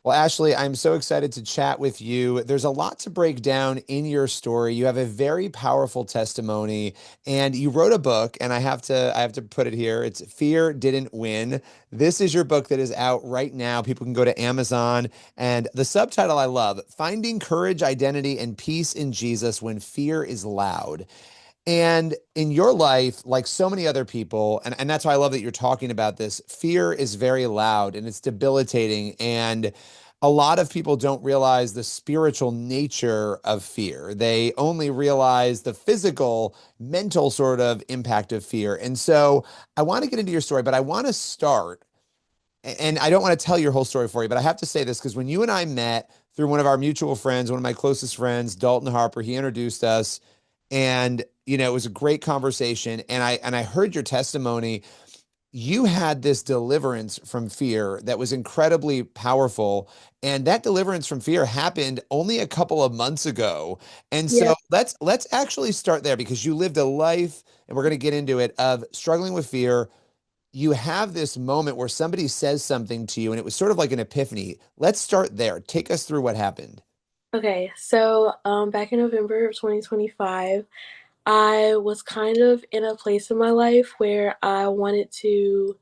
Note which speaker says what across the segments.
Speaker 1: Well, Ashley, I'm so excited to chat with you. There's a lot to break down in your story. You have a very powerful testimony, and you wrote a book, and I have to put it here. It's Fear Didn't Win. This is your book that is out right now. People can go to Amazon, and the subtitle I love, Finding Courage, Identity, and Peace in Jesus When Fear is Loud. And in your life, like so many other people, and that's why I love that you're talking about this, fear is very loud and it's debilitating. And a lot of people don't realize the spiritual nature of fear. They only realize the physical, mental sort of impact of fear. And so I want to get into your story, but I want to start, and I don't want to tell your whole story for you, but I have to say this because when you and I met through one of our mutual friends, one of my closest friends, Dalton Harper, he introduced us, and it was a great conversation. And I heard your testimony. You had this deliverance from fear that was incredibly powerful, and that deliverance from fear happened only a couple of months ago. And
Speaker 2: Yeah.
Speaker 1: so let's actually start there because you lived a life, and we're going to get into it, of struggling with fear. You have this moment where somebody says something to you, and it was sort of like an epiphany. Let's start there. Take us through what happened.
Speaker 2: Okay, so back in November of 2025, I was kind of in a place in my life where I wanted to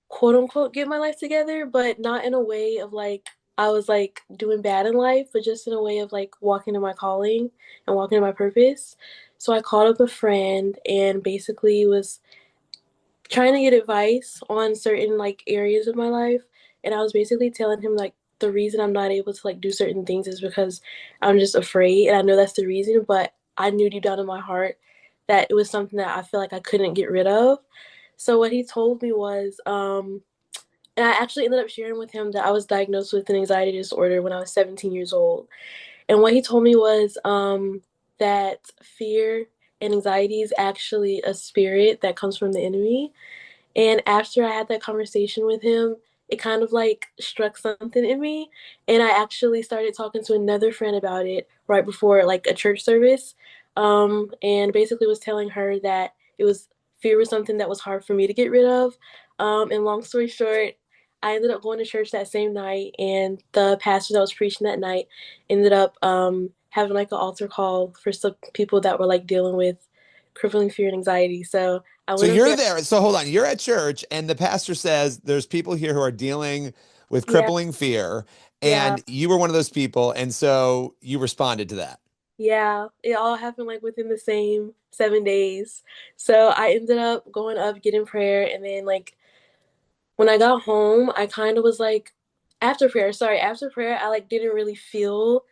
Speaker 2: quote unquote get my life together, but not in a way of like I was like doing bad in life, but just in a way of like walking in my calling and walking in my purpose. So I called up a friend and basically was trying to get advice on certain like areas of my life, and I was basically telling him like the reason I'm not able to like do certain things is because I'm just afraid, and I know that's the reason, but I knew deep down in my heart that it was something that I feel like I couldn't get rid of. So what he told me was and I actually ended up sharing with him that I was diagnosed with an anxiety disorder when I was 17 years old. And what he told me was that fear and anxiety is actually a spirit that comes from the enemy. And after I had that conversation with him, it kind of like struck something in me. And I actually started talking to another friend about it right before like a church service. And basically was telling her that it was fear was something that was hard for me to get rid of. And long story short, I ended up going to church that same night, and the pastor that was preaching that night ended up having like an altar call for some people that were like dealing with crippling fear and anxiety. So I
Speaker 1: So
Speaker 2: went up
Speaker 1: you're
Speaker 2: there.
Speaker 1: there. So hold on. You're at church, and the pastor says there's people here who are dealing with
Speaker 2: Yeah,
Speaker 1: crippling fear,
Speaker 2: yeah,
Speaker 1: and you were one of those people. And so you responded to that.
Speaker 2: yeah. It all happened like within the same 7 days. So I ended up going up, getting prayer, and then like when I got home, I kind of was like, after prayer, I like didn't really feel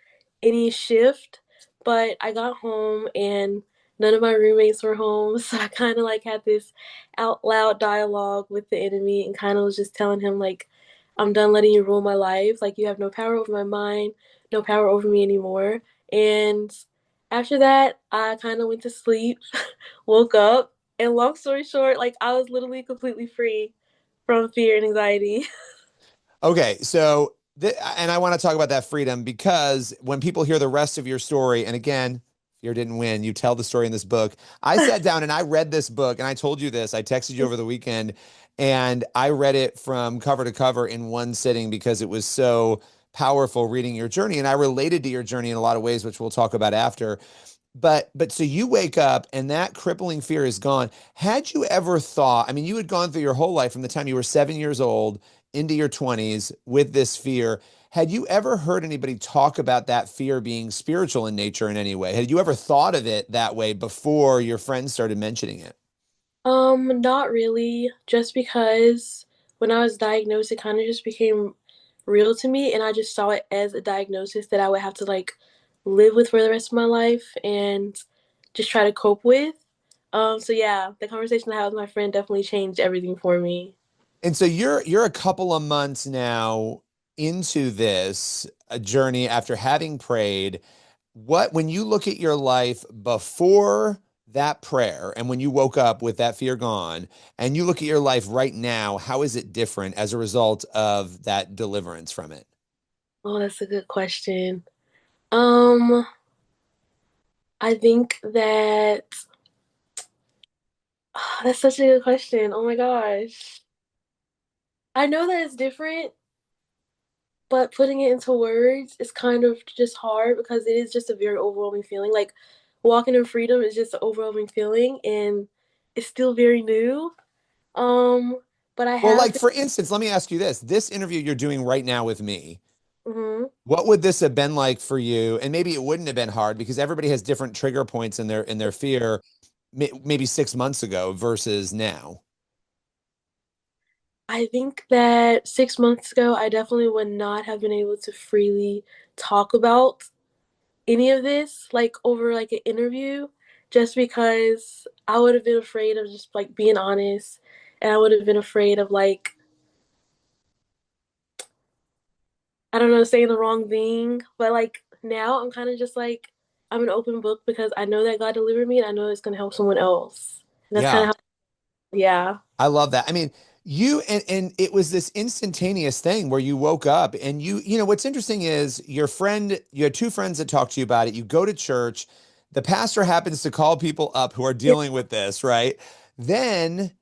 Speaker 2: any shift, but I got home and none of my roommates were home, so I kind of like had this out loud dialogue with the enemy and kind of was just telling him like, I'm done letting you rule my life. Like you have no power over my mind, no power over me anymore. And after that, I kind of went to sleep, woke up, and long story short, like I was literally completely free from fear and anxiety.
Speaker 1: Okay. So, and I want to talk about that freedom because when people hear the rest of your story, and again, fear didn't win, you tell the story in this book. I sat down and I read this book, and I told you this. I texted you over the weekend, and I read it from cover to cover in one sitting because it was so powerful reading your journey. And I related to your journey in a lot of ways, which we'll talk about after. But so you wake up and that crippling fear is gone. Had you ever thought, I mean, you had gone through your whole life from the time you were 7 years old into your 20s with this fear. Had you ever heard anybody talk about that fear being spiritual in nature in any way? Had you ever thought of it that way before your friends started mentioning it?
Speaker 2: Not really, just because when I was diagnosed, it kind of just became real to me, and I just saw it as a diagnosis that I would have to like live with for the rest of my life and just try to cope with. So yeah, the conversation I had with my friend definitely changed everything for me.
Speaker 1: And so you're a couple of months now into this journey after having prayed. What, when you look at your life before that prayer and when you woke up with that fear gone, and you look at your life right now, how is it different as a result of that deliverance from it?
Speaker 2: Oh, that's a good question. Um, I think that that's such a good question. Oh my gosh. I know that it's different but putting it into words is kind of just hard because it is just a very overwhelming feeling. Like walking in freedom is just an overwhelming feeling, and it's still very new. Um, but I
Speaker 1: Well,
Speaker 2: have
Speaker 1: like
Speaker 2: been.
Speaker 1: for instance, let me ask you this. This interview you're doing right now with me,
Speaker 2: Mhm.
Speaker 1: what would this have been like for you? And maybe it wouldn't have been hard because everybody has different trigger points in their fear, maybe 6 months ago versus now.
Speaker 2: I think that 6 months ago, I definitely would not have been able to freely talk about any of this, like over like an interview, just because I would have been afraid of just like being honest, and I would have been afraid of like, I don't know, saying the wrong thing. But like now, I'm kind of just like, I'm an open book because I know that God delivered me, and I know it's gonna help someone else. And that's kind
Speaker 1: Yeah.
Speaker 2: of how, yeah,
Speaker 1: I love that. I mean, you and it was this instantaneous thing where you woke up and you know, what's interesting is your friend, you had two friends that talked to you about it. You go to church, the pastor happens to call people up who are
Speaker 2: yeah,
Speaker 1: dealing with this, right? Then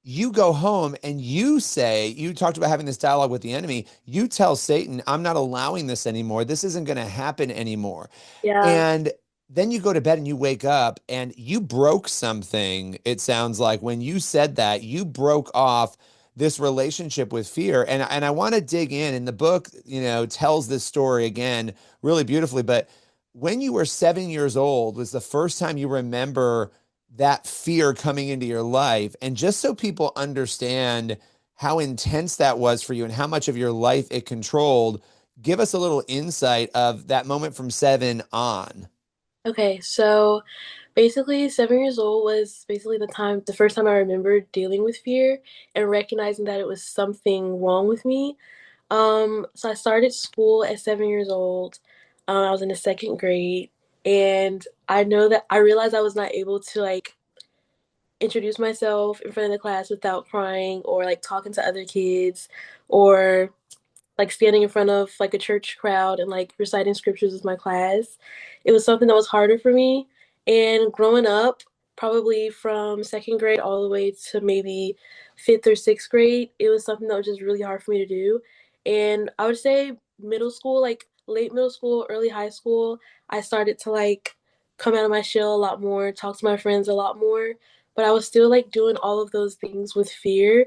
Speaker 1: you go home and you say, you talked about having this dialogue with the enemy. You tell Satan, I'm not allowing this anymore. This isn't going to happen anymore.
Speaker 2: yeah.
Speaker 1: And then you go to bed and you wake up and you broke something. It sounds like when you said that, you broke off this relationship with fear. And I want to dig in. And the book, you know, tells this story again really beautifully. But when you were 7 years old was the first time you remember that fear coming into your life. And just so people understand how intense that was for you and how much of your life it controlled, give us a little insight of that moment from 7 on.
Speaker 2: Okay, so basically 7 years old was basically the first time I remember dealing with fear and recognizing that it was something wrong with me. So I started school at 7 years old. I was in the second grade, and I know that I realized I was not able to like introduce myself in front of the class without crying or like talking to other kids or like standing in front of like a church crowd and like reciting scriptures with my class. It was something that was harder for me. And growing up, probably from second grade all the way to maybe fifth or sixth grade, it was something that was just really hard for me to do. And I would say middle school, like late middle school, early high school, I started to like come out of my shell a lot more, talk to my friends a lot more. But I was still like doing all of those things with fear.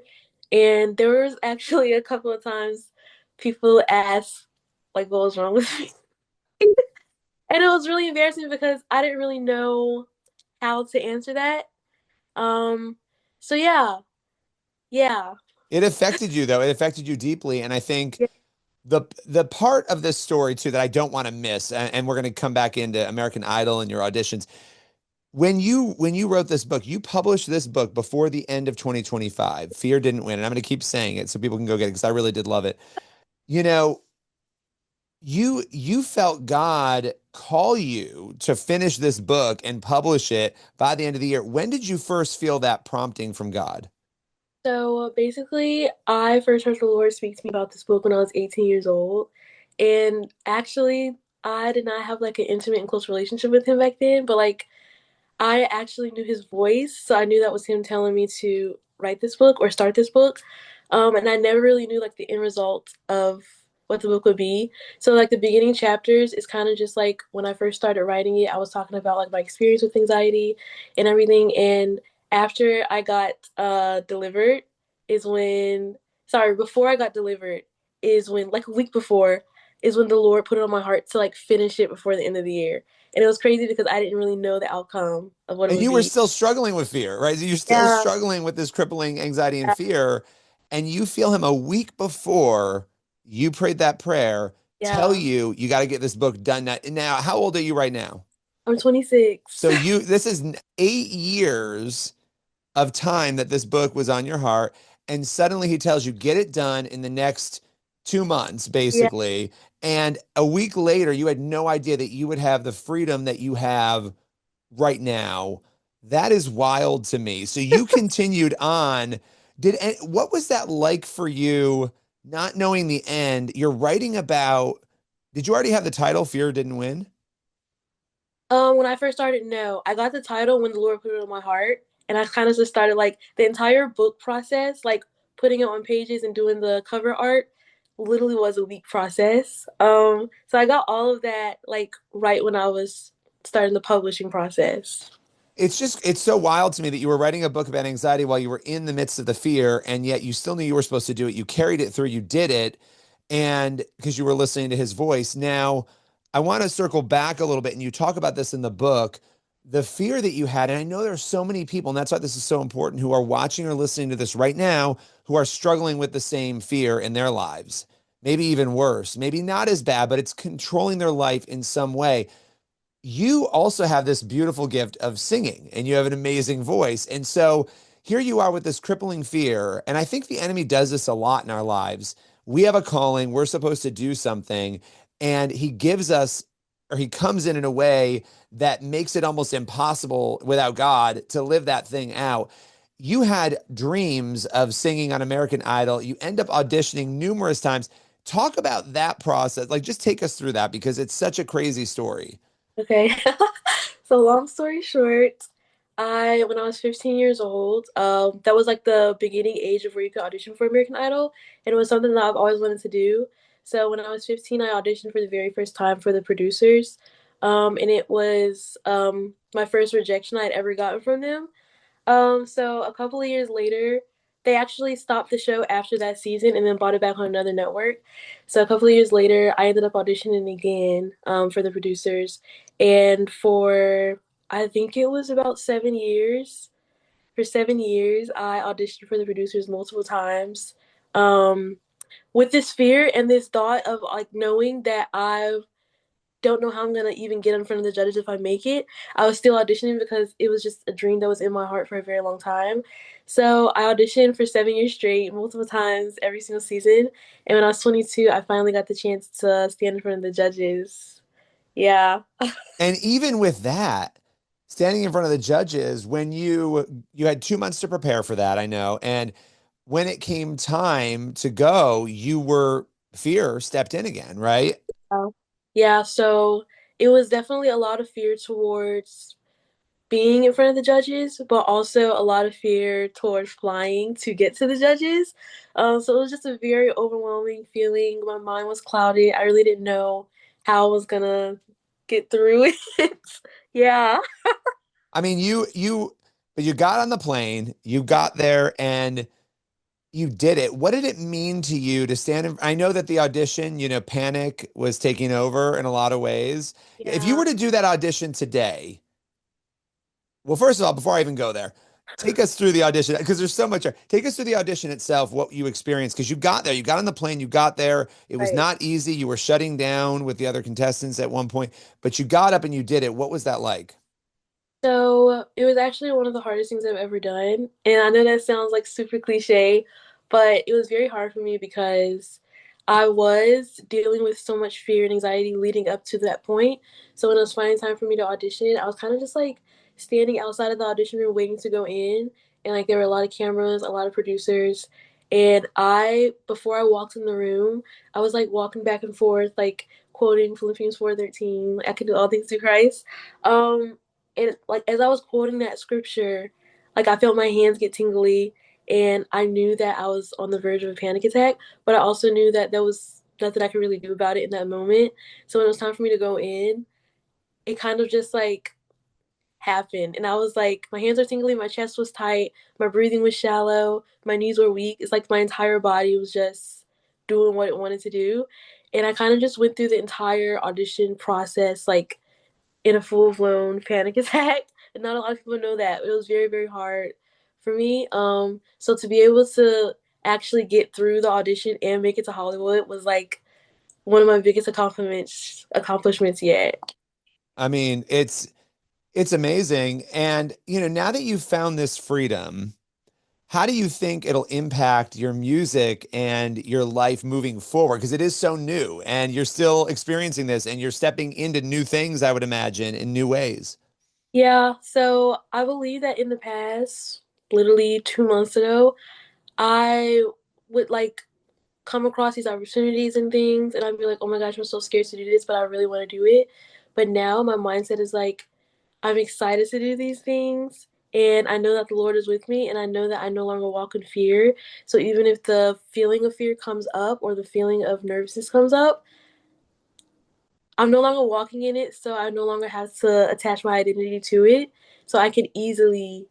Speaker 2: And there was actually a couple of times people ask like what was wrong with me. And it was really embarrassing because I didn't really know how to answer that. Um so yeah, yeah.
Speaker 1: It affected you though. It affected you deeply. And I think
Speaker 2: Yeah.
Speaker 1: the part of this story too that I don't want to miss, and we're going to come back into American Idol and your auditions. When you wrote this book, you published this book before the end of 2025. Fear didn't win. And I'm going to keep saying it so people can go get it because I really did love it. You know, you felt God call you to finish this book and publish it by the end of the year. When did you first feel that prompting from God?
Speaker 2: So basically, I first heard the Lord speak to me about this book when I was 18 years old. And actually, I did not have like an intimate and close relationship with him back then, but like I actually knew his voice, so I knew that was him telling me to write this book or start this book. And I never really knew like the end result of what the book would be. So like the beginning chapters is kind of just like when I first started writing it, I was talking about like my experience with anxiety and everything. And after I got delivered is when sorry, before I got delivered is when like a week before is when the Lord put it on my heart to like finish it before the end of the year. And it was crazy because I didn't really know the outcome of what it
Speaker 1: And
Speaker 2: would
Speaker 1: you were
Speaker 2: be.
Speaker 1: still struggling with fear, right? You're still
Speaker 2: Yeah,
Speaker 1: struggling with this crippling anxiety and fear. And you feel him a week before you prayed that prayer, tell
Speaker 2: yeah.
Speaker 1: you you got to get this book done. Now, how old are you right now?
Speaker 2: I'm 26.
Speaker 1: So this is 8 years of time that this book was on your heart. And suddenly he tells you, get it done in the next 2 months,
Speaker 2: Yeah.
Speaker 1: basically. And a week later, you had no idea that you would have the freedom that you have right now. That is wild to me. So you continued on. What was that like for you, not knowing the end? You're writing about, did you already have the title, Fear Didn't Win?
Speaker 2: When I first started, no, I got the title when the Lord put it on my heart, and I kind of just started like the entire book process, like putting it on pages and doing the cover art. literally was a week process. So I got all of that like right when I was starting the publishing process.
Speaker 1: It's so wild to me that you were writing a book about anxiety while you were in the midst of the fear, and yet you still knew you were supposed to do it. You carried it through, you did it, and because you were listening to his voice. Now, I want to circle back a little bit, and you talk about this in the book, the fear that you had. And I know there are so many people, and that's why this is so important, who are watching or listening to this right now, who are struggling with the same fear in their lives. Maybe even worse, maybe not as bad, but it's controlling their life in some way. You also have this beautiful gift of singing and you have an amazing voice. And so here you are with this crippling fear. And I think the enemy does this a lot in our lives. We have a calling, we're supposed to do something, and he gives us, or he comes in a way that makes it almost impossible without God to live that thing out. You had dreams of singing on American Idol. You end up auditioning numerous times. Talk about that process. Like, just take us through that because it's such a crazy story.
Speaker 2: Okay. So long story short, I when I was 15 years old, that was like the beginning age of where you could audition for American Idol, and it was something that I've always wanted to do. So when I was 15, I auditioned for the very first time for the producers, and it was my first rejection I'd ever gotten from them. So a couple of years later, they actually stopped the show after that season and then brought it back on another network. So a couple of years later, I ended up auditioning again for the producers, and for I think it was about 7 years. For 7 years, I auditioned for the producers multiple times. Um, with this fear and this thought of like knowing that I don't know how I'm gonna even get in front of the judges if I make it. I was still auditioning because it was just a dream that was in my heart for a very long time. So I auditioned for 7 years straight, multiple times every single season. And when I was 22, I finally got the chance to stand in front of the judges. Yeah.
Speaker 1: And even with that, standing in front of the judges, when you had 2 months to prepare for that, I know, and when it came time to go, you were fear stepped in again, right?
Speaker 2: Yeah, so it was definitely a lot of fear towards being in front of the judges, but also a lot of fear towards flying to get to the judges. So it was just a very overwhelming feeling. My mind was clouded. I really didn't know how I was gonna get through it. Yeah.
Speaker 1: I mean, but you got on the plane, you got there, and you did it. What did it mean to you to stand in? I know that the audition, panic was taking over in a lot of ways. If you
Speaker 2: Yeah.
Speaker 1: were to do that audition today, well, first of all, before I even go there, take us through the audition because there's so much. Take us through the audition itself, what you experienced, because you got there, you got on the plane, you got there. It was
Speaker 2: Right.
Speaker 1: not easy. You were shutting down with the other contestants at one point, but you got up and you did it. What was that like?
Speaker 2: So it was actually one of the hardest things I've ever done. And I know that sounds like super cliche, but it was very hard for me because I was dealing with so much fear and anxiety leading up to that point. So when it was finally time for me to audition, I was kind of just like standing outside of the audition room waiting to go in. And like there were a lot of cameras, a lot of producers. And before I walked in the room, I was like walking back and forth, like quoting Philippians 4:13, like I can do all things through Christ. Um, and like as I was quoting that scripture, like I felt my hands get tingly, and I knew that I was on the verge of a panic attack, but I also knew that there was nothing I could really do about it in that moment. So when it was time for me to go in, it kind of just like happened, and I was like, my hands are tingling, my chest was tight, my breathing was shallow, my knees were weak. It's like my entire body was just doing what it wanted to do, and I kind of just went through the entire audition process like in a full blown panic attack. And not a lot of people know that. It was very, very hard for me. So to be able to actually get through the audition and make it to Hollywood was like one of my biggest accomplishments yet.
Speaker 1: I mean, it's amazing. And, now that you've found this freedom, how do you think it'll impact your music and your life moving forward? Because it is so new and you're still experiencing this and you're stepping into new things, I would imagine, in new ways.
Speaker 2: Yeah, so I believe that in the past, literally 2 months ago, I would like come across these opportunities and things, and I'd be like, oh my gosh, I'm so scared to do this, but I really want to do it. But now my mindset is like, I'm excited to do these things, and I know that the Lord is with me, and I know that I no longer walk in fear. So even if the feeling of fear comes up or the feeling of nervousness comes up, I'm no longer walking in it, so I no longer have to attach my identity to it. So I can easily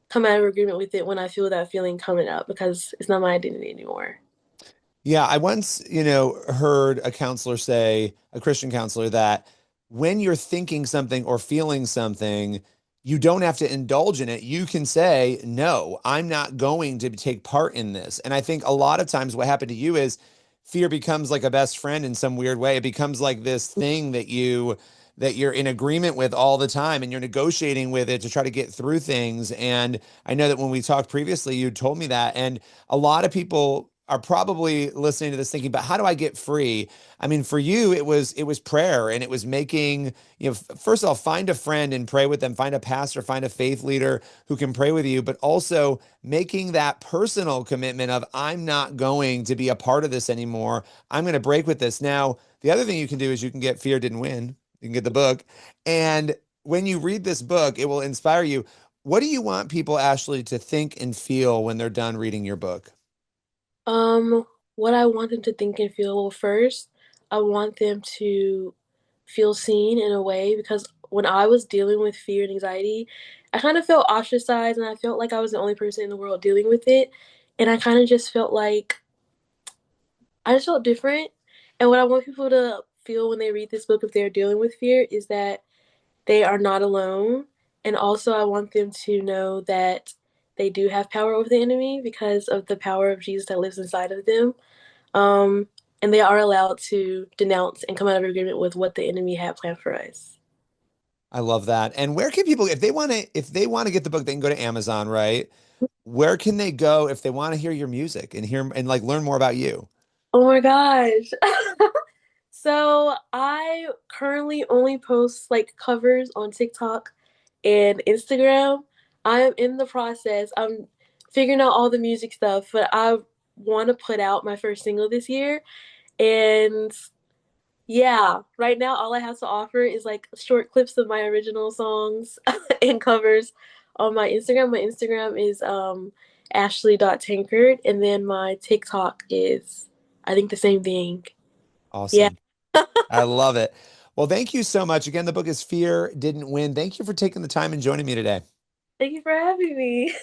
Speaker 2: come out of agreement with it when I feel that feeling coming up because it's not my identity anymore.
Speaker 1: Yeah, I once, heard a counselor say, a Christian counselor, that when you're thinking something or feeling something, you don't have to indulge in it. You can say, no, I'm not going to take part in this. And I think a lot of times what happened to you is fear becomes like a best friend in some weird way. It becomes like this thing that you're in agreement with all the time and you're negotiating with it to try to get through things. And I know that when we talked previously, you told me that. And a lot of people are probably listening to this thinking, but how do I get free? I mean, for you, it was prayer and it was making, first of all, find a friend and pray with them, find a pastor, find a faith leader who can pray with you, but also making that personal commitment of I'm not going to be a part of this anymore. I'm going to break with this. Now, the other thing you can do is you can get Fear Didn't Win. You can get the book. And when you read this book, it will inspire you. What do you want people, Ashley, to think and feel when they're done reading your book?
Speaker 2: Um, what I want them to think and feel, well, first, I want them to feel seen in a way because when I was dealing with fear and anxiety, I kind of felt ostracized and I felt like I was the only person in the world dealing with it. And I kind of just felt like I just felt different. And what I want people to feel when they read this book, if they're dealing with fear, is that they are not alone. And also, I want them to know that they do have power over the enemy because of the power of Jesus that lives inside of them. Um, and they are allowed to denounce and come out of agreement with what the enemy had planned for us.
Speaker 1: I love that. And where can people, if they want to get the book, they can go to Amazon, right? Where can they go if they want to hear your music and hear and like learn more about you?
Speaker 2: Oh my gosh. So I currently only post like covers on TikTok and Instagram. I am in the process. I'm figuring out all the music stuff, but I want to put out my first single this year. And yeah, right now all I have to offer is like short clips of my original songs and covers on my Instagram. My Instagram is ashley.tankard and then my TikTok is I think the same thing. Yeah.
Speaker 1: Awesome. I love it. Well, thank you so much. Again, the book is Fear Didn't Win. Thank you for taking the time and joining me today.
Speaker 2: Thank you for having me.